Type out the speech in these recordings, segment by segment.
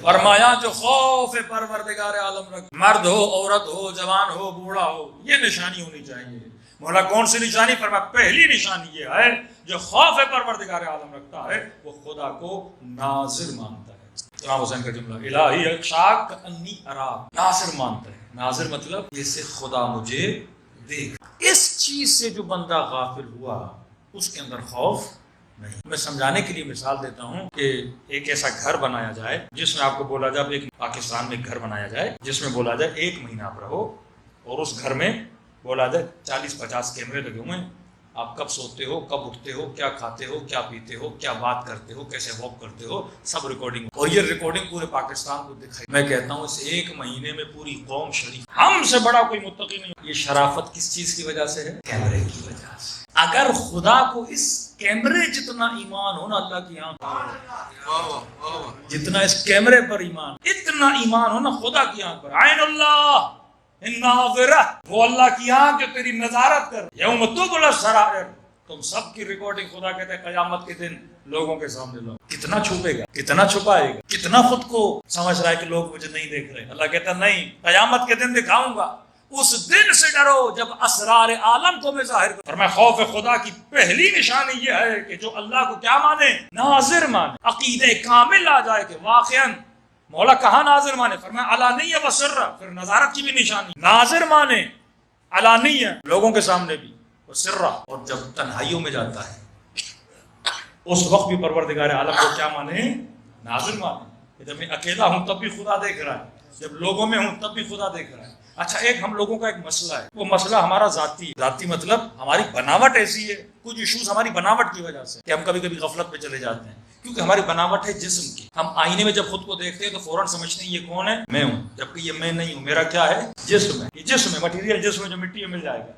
فرمایا جو خوف پروردگار عالم رکھ، مرد ہو، عورت ہو، جوان ہو، بوڑھا ہو، یہ نشانی ہونی چاہیے۔ مولا کون سی نشانی؟ فرمایا پہلی نشانی یہ ہے جو خوف پروردگار عالم رکھتا ہے وہ خدا کو ناظر مانتا ہے۔ امام حسین کا جملہ الہی اخشاک انی اراک، ناظر مانتا ہے۔ ناظر مطلب جیسے خدا مجھے دیکھ۔ اس چیز سے جو بندہ غافل ہوا اس کے اندر خوف نہیں۔ میں سمجھانے کے لیے مثال دیتا ہوں کہ ایک ایسا گھر بنایا جائے جس میں آپ کو بولا جائے، ایک پاکستان میں گھر بنایا جائے جس میں بولا جائے 1 مہینہ آپ رہو، اور اس گھر میں بولا جائے 40-50 کیمرے لگے ہوئے ہیں، آپ کب سوتے ہو، کب اٹھتے ہو، کیا کھاتے ہو، کیا پیتے ہو، کیا بات کرتے ہو، کیسے واک کرتے ہو، سب ریکارڈنگ، اور یہ ریکارڈنگ پورے پاکستان کو دکھائی۔ میں کہتا ہوں اس 1 مہینے میں پوری قوم شریف، ہم سے بڑا کوئی متقی نہیں۔ یہ شرافت کس چیز کی وجہ سے ہے؟ کیمرے کی وجہ سے۔ اگر خدا کو اس کیمرے جتنا ایمان ہونا، اللہ کی آنکھ جتنا اس کیمرے پر ایمان، اتنا ایمان ہونا خدا کی آنکھ پر۔ عین اللہ الناظرہ، وہ اللہ کی آنکھ جو تیری نظارت کر، یوم تبلی السرائر، تم سب کی ریکارڈنگ خدا کہتا ہے قیامت کے دن لوگوں کے سامنے لوگ کتنا چھپے گا، کتنا چھپائے گا، کتنا خود کو سمجھ رہا ہے کہ لوگ مجھے نہیں دیکھ رہے۔ اللہ کہتا نہیں، قیامت کے دن دکھاؤں گا۔ اس دن سے ڈرو جب اسرار عالم کو میں ظاہر کروں۔ فرمایا خوف خدا کی پہلی نشانی یہ ہے کہ جو اللہ کو کیا مانے؟ ناظر مانے، عقیدے کامل آ جائے کہ واقعاً مولا کہاں ناظر مانے؟ فرمایا علانیہ و سرہ، پھر نظارت کی بھی نشانی، ناظر مانے علانیہ لوگوں کے سامنے بھی، و سرہ، اور جب تنہائیوں میں جاتا ہے اس وقت بھی پروردگار عالم کو کیا مانے؟ ناظر مانے۔ جب میں اکیلا ہوں تب بھی خدا دیکھ رہا ہے، جب لوگوں میں ہوں تب بھی خدا دیکھ رہا ہے۔ اچھا، ایک ہم لوگوں کا ایک مسئلہ ہے، وہ مسئلہ ہمارا ذاتی مطلب ہماری بناوٹ ایسی ہے، کچھ ایشوز ہماری بناوٹ کی وجہ سے کہ ہم کبھی کبھی غفلت پہ چلے جاتے ہیں، کیونکہ ہماری بناوٹ ہے جسم کی۔ ہم آئینے میں جب خود کو دیکھتے ہیں تو فوراً سمجھتے ہیں یہ کون ہے؟ میں ہوں، جبکہ یہ میں نہیں ہوں، میرا کیا ہے؟ جسم ہے۔ یہ جسم ہے، مٹیریل جسم ہے جو مٹی میں مل جائے گا۔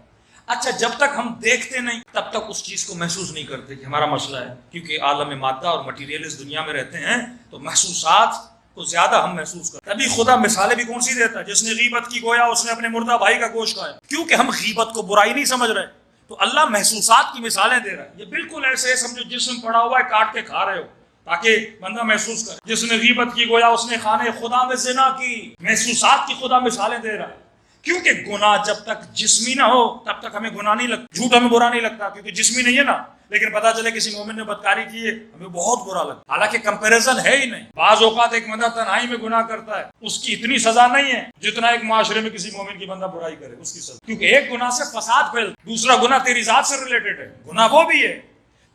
اچھا، جب تک ہم دیکھتے نہیں تب تک اس چیز کو محسوس نہیں کرتے کہ ہمارا مسئلہ ہے، کیونکہ عالم مادہ اور مٹیریل اس دنیا میں رہتے ہیں تو محسوسات کو زیادہ ہم محسوس کرتے ہیں۔ تبھی خدا مثالیں بھی کون سی دیتا ہے؟ جس نے غیبت کی گویا اس نے اپنے مردہ بھائی کا گوشت کھایا، کیونکہ ہم غیبت کو برائی نہیں سمجھ رہے تو اللہ محسوسات کی مثالیں دے رہا ہے۔ یہ بالکل ایسے ہے سمجھو جسم پڑا ہوا ہے، کاٹ کے کھا رہے ہو تاکہ بندہ محسوس کرے۔ جس نے غیبت کی گویا اس نے خانے خدا میں زنا کی، محسوسات کی خدا مثالیں دے رہا ہے، کیونکہ گناہ جب تک جسمی نہ ہو تب تک ہمیں گناہ نہیں لگتا، جھوٹ ہمیں برا نہیں لگتا کیونکہ جسمی نہیں ہے نا، لیکن پتا چلے کسی مومن نے بدکاری کی ہے ہمیں بہت برا لگتا، حالانکہ کمپیریزن ہے ہی نہیں۔ بعض اوقات ایک بندہ تنہائی میں گناہ کرتا ہے، اس کی اتنی سزا نہیں ہے جتنا ایک معاشرے میں کسی مومن کی بندہ برائی کرے اس کی سزا، کیونکہ ایک گناہ سے فساد پھیل، دوسرا گناہ تیری ذات سے ریلیٹڈ ہے، گناہ وہ بھی ہے۔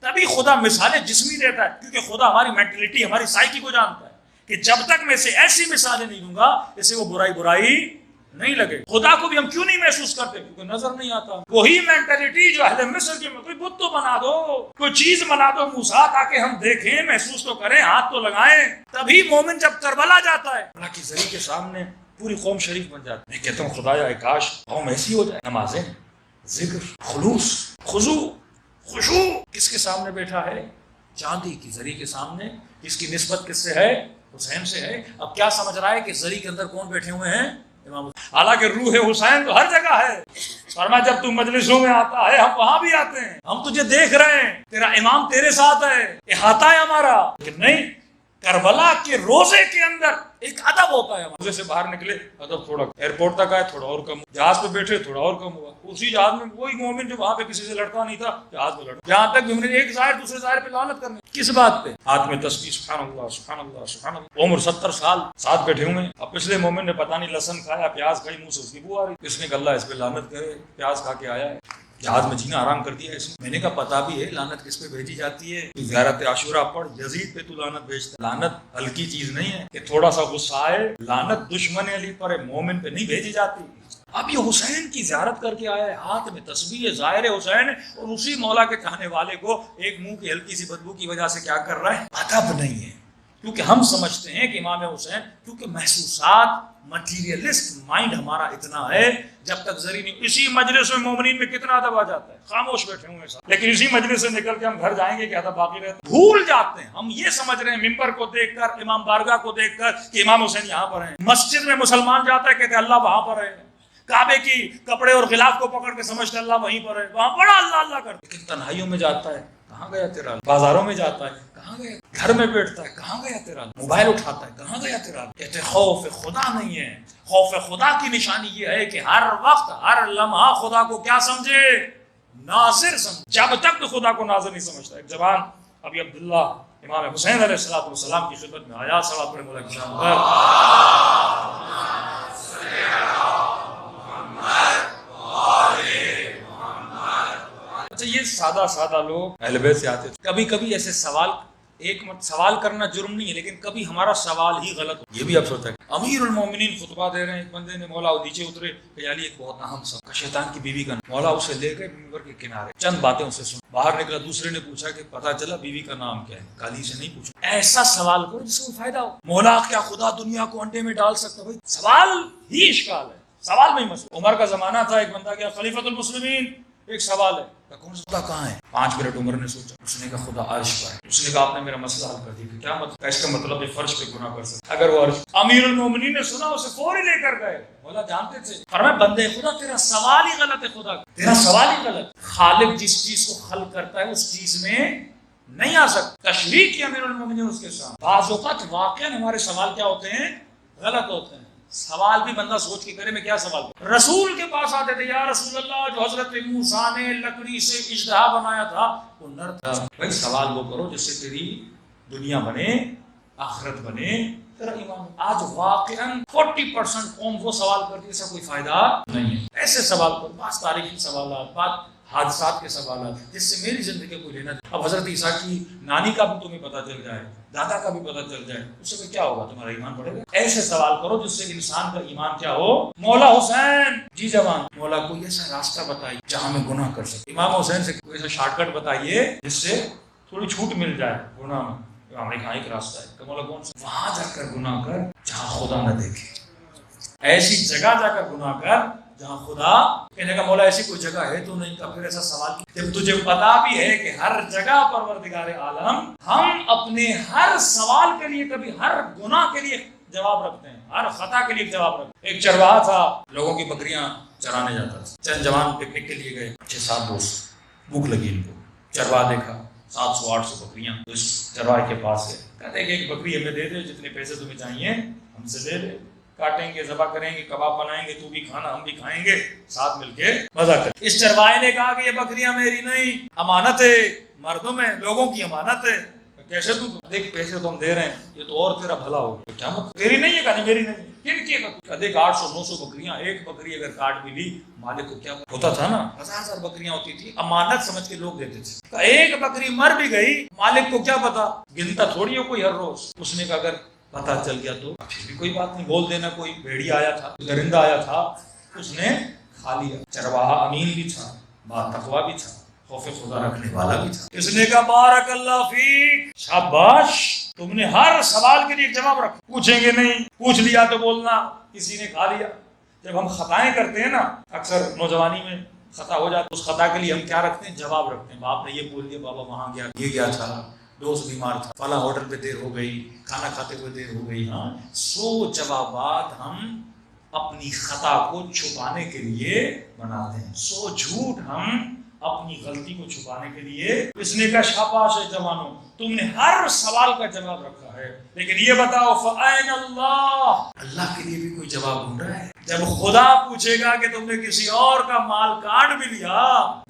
تبھی خدا مثالیں جسمی دیتا ہے کیونکہ خدا ہماری مینٹلٹی، ہماری سائیکی کو جانتا ہے کہ جب تک میں سے ایسی مثالیں نہیں دوں گا اسے وہ برائی نہیں لگے۔ خدا کو بھی ہم کیوں نہیں محسوس کرتے؟ کیونکہ نظر نہیں آتا۔ وہی مینٹلٹی جو اہل مصر کی، کوئی بت تو بنا دو، کوئی چیز بنا دو موسیٰ تاکہ ہم دیکھیں، محسوس تو کریں، ہاتھ تو لگائیں۔ تبھی مومن جب کربلا جاتا ہے اللہ کی زری کے سامنے پوری قوم شریف بن جاتی ہے۔ میں کہتا ہوں خدایا کاش قوم ایسی ہو جائے، نمازیں، ذکر، خلوص، خضوع، خشوع کس کے سامنے بیٹھا ہے؟ چاندی کی زری کے سامنے۔ اس کی نسبت کس سے ہے؟ حسین سے ہے۔ اب کیا سمجھ رہا ہے کہ زری کے اندر کون بیٹھے ہوئے ہیں؟ امام حسین۔ حالانکہ روح حسین تو ہر جگہ ہے۔ فرمایا جب تم مجلسوں میں آتا ہے ہم وہاں بھی آتے ہیں، ہم تجھے دیکھ رہے ہیں، تیرا امام تیرے ساتھ ہے، احاطہ ہے ہمارا۔ لیکن نہیں، کربلا کے روزے کے اندر ایک ادب ہوتا ہے۔ روزے سے باہر نکلے ادب تھوڑا، ایئرپورٹ تک آئے تھوڑا اور کم، جہاز پہ بیٹھے تھوڑا اور کم ہوا۔ اسی جہاز میں وہی مومن جو وہاں پہ کسی سے لڑتا نہیں تھا جہاز پہ لڑتا، یہاں تک کہ ایک ظاہر دوسرے ظاہر پہ لعنت کرنے۔ کس بات پہ؟ ہاتھ میں تسبیح، سبحان اللہ سبحان اللہ سبحان اللہ۔ عمر 70 سال ساتھ بیٹھے ہوئے ہیں۔ اب پچھلے مومن نے پتہ نہیں لہسن کھایا، پیاز کھائی، منہ سے اس کی بو آ رہی، اس نے کہا اللہ اس پہ لعنت کرے، پیاز کھا کے آیا ہے، جہاز میں جینا آرام کر دیا اس میں۔ میں نے کہا پتا بھی ہے لعنت کس پہ بھیجی جاتی ہے؟ تو زیارت عاشورہ پڑھ، یزید پہ تو لعنت بھیجتا ہے۔ لعنت ہلکی چیز نہیں ہے کہ تھوڑا سا غصہ آئے، لعنت دشمن علی پر مومن پہ نہیں بھیجی جاتی۔ اب یہ حسین کی زیارت کر کے آیا ہے، ہاتھ میں تسبیح ہے، ظاہر حسین ہے، اور اسی مولا کے چاہنے والے کو ایک منہ کی ہلکی سی بدبو کی وجہ سے کیا کر رہا ہے؟ ادب نہیں ہے۔ کیونکہ ہم سمجھتے ہیں کہ امام حسین، کیونکہ محسوسات، مٹیریلسٹ مائنڈ ہمارا اتنا ہے، جب تک ذری نہیں۔ اسی مجلس میں مومنین میں کتنا ادب آ جاتا ہے، خاموش بیٹھے ہوئے ساتھ، لیکن اسی مجلس سے نکل کے ہم گھر جائیں گے کہ ادب باقی رہتا ہے، بھول جاتے ہیں۔ ہم یہ سمجھ رہے ہیں ممبر کو دیکھ کر، امام بارگاہ کو دیکھ کر کہ امام حسین یہاں پر ہیں۔ مسجد میں مسلمان جاتا ہے کہتے ہیں اللہ وہاں پر ہے، کعبے کی کپڑے اور غلاف کو پکڑ کے سمجھتے اللہ وہیں پر ہے، وہاں بڑا اللہ اللہ کرتے، لیکن تنہائیوں میں جاتا ہے کہاں گیا تیرا علم؟ بازاروں میں جاتا ہے، کہاں گیا؟ گھر میں بیٹھتا ہے، کہاں گیا تیرا علم؟ موبائل اٹھاتا ہے، کہاں گیا تیرا علم؟ کہتے خوف خدا نہیں ہے۔ خوف خدا کی نشانی یہ ہے کہ ہر وقت ہر لمحہ خدا کو کیا سمجھے؟ ناظر سمجھے۔ جب تک تو خدا کو ناظر نہیں سمجھتا۔ ایک جوان ابھی عبداللہ امام حسین علیہ السلام کی خدمت میں آیا، صلوات پڑھے مولا کی شان پر۔ اچھا یہ سادہ لوگ اہل بیت سے آتے تھے، کبھی کبھی ایسے سوال کرنا جرم نہیں ہے، لیکن کبھی ہمارا سوال ہی غلط ہو۔ یہ بھی اب سوچتا ہے امیر المومنین خطبہ دے رہے ہیں، ایک بندے نے مولا نیچے اترے کہ علی ایک بہت اہم سبق، شیطان کی بیوی کا، مولا اسے لے گئے منبر کے کنارے، چند باتیں اسے سن، باہر نکلا، دوسرے نے پوچھا کہ پتہ چلا بیوی کا نام کیا ہے؟ علی سے نہیں پوچھا۔ ایسا سوال کرو جس کو فائدہ ہو۔ مولا کیا خدا دنیا کو انڈے میں ڈال سکتا؟ بھائی سوال ہی اشکال ہے، سوال میں ہی مسئلہ۔ عمر کا زمانہ تھا، ایک بندہ کیا خلیفۃ المسلمین، ایک سوال ہے، کون سا خدا کہاں ہے؟ 5 منٹ عمر نے سوچا، اس نے کہا خدا عرش پر ہے۔ اس نے کہا آپ نے میرا مسئلہ حل کر دیا۔ کیا مطلب؟ اس کا مطلب ہے فرش پہ گناہ کر سکتا اگر وہ عرش۔ امیر المومنین نے سنا، اسے فوری لے کر گئے، مولا جانتے تھے، فرمایا بندے خدا تیرا سوال ہی غلط ہے، خدا تیرا سوال ہی غلط۔ خالق جس چیز کو حل کرتا ہے اس چیز میں نہیں آ سکتا۔ تشریح کی امیر المومنین اس کے ساتھ۔ بعض اوقات واقعا ہمارے سوال کیا ہوتے ہیں؟ غلط ہوتے ہیں۔ سوال بھی بندہ سوچ کے کرے، میں کیا سوال کروں؟ رسول کے پاس آتے تھے، یا رسول اللہ جو حضرت موسیٰ نے لکڑی سے اژدہا بنایا تھا وہ نر تھا۔ بھائی سوال وہ کرو جس سے تیری دنیا بنے، آخرت بنے، تیرا ایمان۔ آج واقعاً 40% قوم وہ سوال کرتی ہے، اس کا کوئی فائدہ نہیں ہے۔ ایسے سوال کرو، بعض تاریخی سوالات، بعض حادثات کے سوالات جس سے میری زندگی کو لینا۔ اب حضرت عیسیٰ کی نانی کا بھی تمہیں پتہ چل جائے، دادا کا بھی پتہ چل جائے، اس سے کیا ہوگا؟ تمہارا ایمان بڑھے گا۔ ایسے سوال کرو جس سے انسان کا ایمان کیا ہو؟ مولا حسین جی جوان، مولا کوئی ایسا راستہ بتائیے جہاں میں گناہ کر سکوں۔ امام حسین سے کوئی ایسا شارٹ کٹ بتائیے جس سے تھوڑی چھوٹ مل جائے گناہ میں۔ امام نے کہا ایک راستہ ہے کہ مولا کون سا؟ وہاں جا کر گناہ کر جہاں خدا نہ دیکھے، ایسی جگہ جا کر گناہ کر جہاں خدا۔ کہنے کا مولا ایسی کوئی جگہ ہے تو نہیں؟ کا پھر ایسا سوال جب تجھے پتا بھی ہے کہ ہر جگہ پروردگار عالم، ہم اپنے ہر سوال کے لیے، کبھی ہر گناہ کے لیے جواب رکھتے ہیں، ہر خطا کے لیے جواب رکھتے ہیں۔ ایک چرواہا تھا، لوگوں کی بکریاں چرانے جاتا تھا۔ چند جوان پکنک کے لیے گئے، 6-7 دوست، بھوک لگی ان کو، چرواہا دیکھا 700-800 بکریاں، تو اس چرواہے کے پاس گئے، کہتے ہیں کہ ایک بکری ہمیں دے دے، جتنے پیسے تمہیں چاہیے ہم سے لے لے، کاٹیں گے، ذبح کریں گے، کباب بنائیں گے، تو بھی کھانا ہم بھی کھائیں گے، ساتھ مل کے مزہ کریں۔ اس چرواہے نے کہا کہ یہ بکریاں میری نہیں، امانت ہے، مردوں میں لوگوں کی امانت ہے۔ کیسے تو دیکھ پیسے تو ہم دے رہے ہیں، یہ تو اور تیرا بھلا ہوگا۔ کیا مطلب؟ تیری نہیں ہے؟ کہا میری نہیں۔ پھر کیا؟ دیکھ 800-900 بکریاں، ایک بکری اگر کاٹ بھی لی مالک کو کیا ہوتا تھا نا؟ 1000 بکریاں ہوتی تھی، امانت سمجھ کے لوگ دیتے تھے۔ ایک بکری مر بھی گئی، مالک کو کیا پتا؟ گنتا تھوڑی ہو کوئی ہر روز۔ اس نے کہا اگر پتہ چل گیا تو پھر بھی کوئی بات نہیں، بول دینا کوئی بھیڑیا آیا تھا، درندہ آیا تھا، اس نے کھا لیا۔ چرواہا امین بھی تھا، با تقویٰ بھی تھا، خوف خدا رکھنے والا بھی تھا۔ اس نے کہا بارک اللہ فیک، شاباش، تم نے ہر سوال کے لیے ایک جواب رکھا۔ پوچھیں گے نہیں، پوچھ لیا تو بولنا کسی نے کھا لیا۔ جب ہم خطائیں کرتے ہیں نا، اکثر نوجوانی میں خطا ہو جاتا ہے، اس خطا کے لیے ہم کیا رکھتے ہیں؟ جواب رکھتے ہیں۔ باپ نے یہ بول دیا، بابا وہاں گیا، یہ گیا تھا، دوست بیمار تھا، فلاں ہوٹل پہ دیر ہو گئی، کھانا کھاتے ہوئے دیر ہو گئی۔ ہاں 100 جوابات ہم اپنی خطا کو چھپانے کے لیے بناتے ہیں، 100 جھوٹ ہم اپنی غلطی کو چھپانے کے لیے۔ اس نے کہا شاباش ہے جوانوں، تم نے ہر سوال کا جواب رکھا ہے، لیکن یہ بتاؤ فَأَيْنَ اللَّهُ، اللہ کے لیے بھی کوئی جواب ڈھونڈ رہا ہے؟ جب خدا پوچھے گا کہ تم نے کسی اور کا مال کاٹ بھی لیا،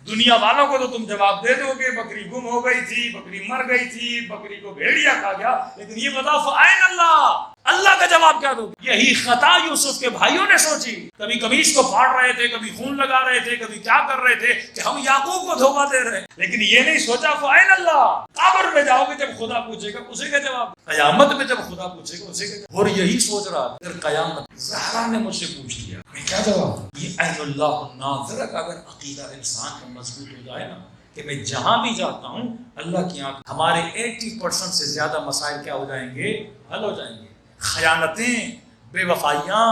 دنیا والوں کو تو تم جواب دے دو گے، بکری گم ہو گئی تھی، بکری مر گئی تھی، بکری کو بھیڑیا کھا گیا، لیکن یہ بتاؤ فَأَيْنَ اللَّهُ، اللہ کا جواب کیا دو گے؟ یہی خطا یوسف کے بھائیوں نے سوچی، کبھی قمیص کو پھاڑ رہے تھے، کبھی خون لگا رہے تھے، کبھی کیا کر رہے تھے کہ ہم یعقوب کو دھوکہ دے رہے ہیں، لیکن یہ نہیں سوچا فَأَيْنَ اللَّهُ، قبر میں جاؤ گے جب خدا پوچھے گا اسے کا جواب، قیامت میں جب خدا پوچھے گا اسے کا جواب۔ اور یہی سوچ رہا تھا، پھر قیامت زہرا نے مجھ سے پوچھ لیا، میں کیا جواب دوں؟ یہ عین اللہ الناظر کا اگر عقیدہ انسان کا مضبوط ہو جائے نا، کہ میں جہاں بھی جاتا ہوں اللہ کی آنکھ، ہمارے 80% سے زیادہ مسائل کیا ہو جائیں گے؟ حل ہو جائیں گے۔ خیانتیں، بے وفائیاں،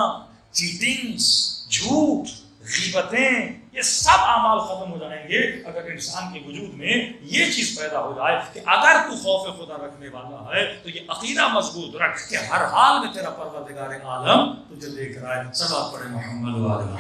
چیٹنگز، جھوٹ، غیبتیں، یہ سب اعمال ختم ہو جائیں گے اگر انسان کے وجود میں یہ چیز پیدا ہو جائے کہ اگر تو خوف خدا رکھنے والا ہے تو یہ عقیدہ مضبوط رکھ کہ ہر حال میں تیرا پروردگار عالم تجھے دیکھ رہا ہے۔ صلوات پڑھیں محمد و علیہ۔